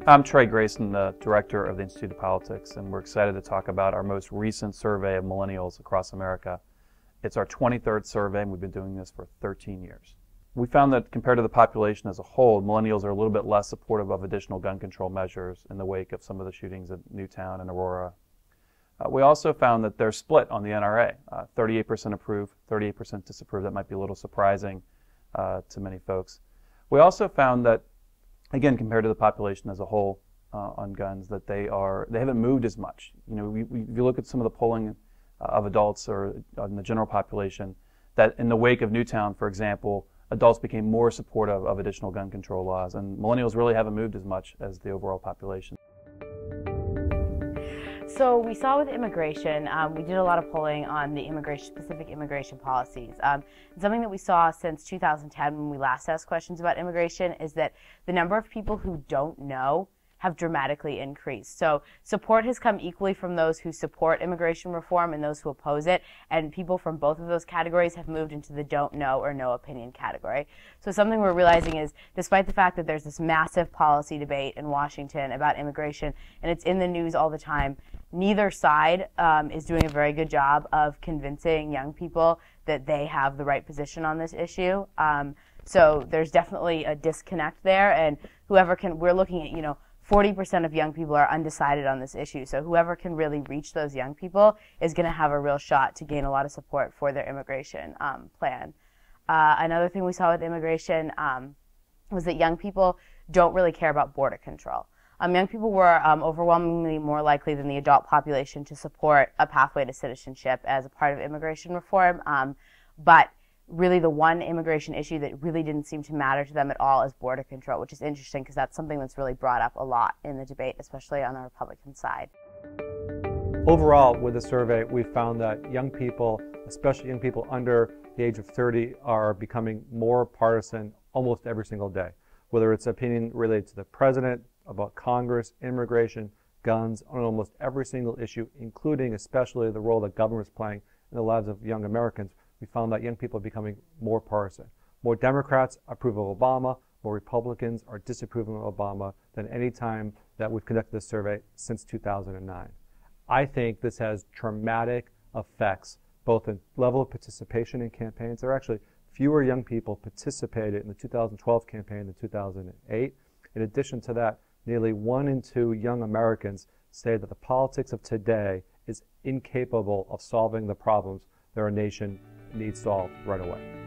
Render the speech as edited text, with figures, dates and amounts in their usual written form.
I'm Trey Grayson, the Director of the Institute of Politics, and we're excited to talk about our most recent survey of millennials across America. It's our 23rd survey, and we've been doing this for 13 years. We found that compared to the population as a whole, millennials are a little bit less supportive of additional gun control measures in the wake of some of the shootings at Newtown and Aurora. We also found that they're split on the NRA. 38% approve, 38% disapprove. That might be a little surprising to many folks. We also found that, again, compared to the population as a whole on guns, that they haven't moved as much. You know, if you look at some of the polling of adults or in the general population, that in the wake of Newtown, for example, adults became more supportive of additional gun control laws, and millennials really haven't moved as much as the overall population. So we saw with immigration, we did a lot of polling on the specific immigration policies. Something that we saw since 2010 when we last asked questions about immigration is that the number of people who don't know have dramatically increased. So support has come equally from those who support immigration reform and those who oppose it, and people from both of those categories have moved into the don't know or no opinion category. So something we're realizing is, despite the fact that there's this massive policy debate in Washington about immigration, and it's in the news all the time, neither side is doing a very good job of convincing young people that they have the right position on this issue. So there's definitely a disconnect there, and we're looking at, 40% of young people are undecided on this issue. So whoever can really reach those young people is going to have a real shot to gain a lot of support for their immigration plan. Another thing we saw with immigration was that young people don't really care about border control. Young people were overwhelmingly more likely than the adult population to support a pathway to citizenship as a part of immigration reform, but really the one immigration issue that really didn't seem to matter to them at all is border control, which is interesting because that's something that's really brought up a lot in the debate, especially on the Republican side. Overall, with the survey, we found that young people, especially young people under the age of 30, are becoming more partisan almost every single day, whether it's opinion related to the president, about Congress, immigration, guns, on almost every single issue, including especially the role that government is playing in the lives of young Americans. We found that young people are becoming more partisan. More Democrats approve of Obama, more Republicans are disapproving of Obama than any time that we've conducted this survey since 2009. I think this has dramatic effects, both in level of participation in campaigns. There are actually fewer young people participated in the 2012 campaign than 2008. In addition to that, nearly 1 in 2 young Americans say that the politics of today is incapable of solving the problems that our nation needs solved right away.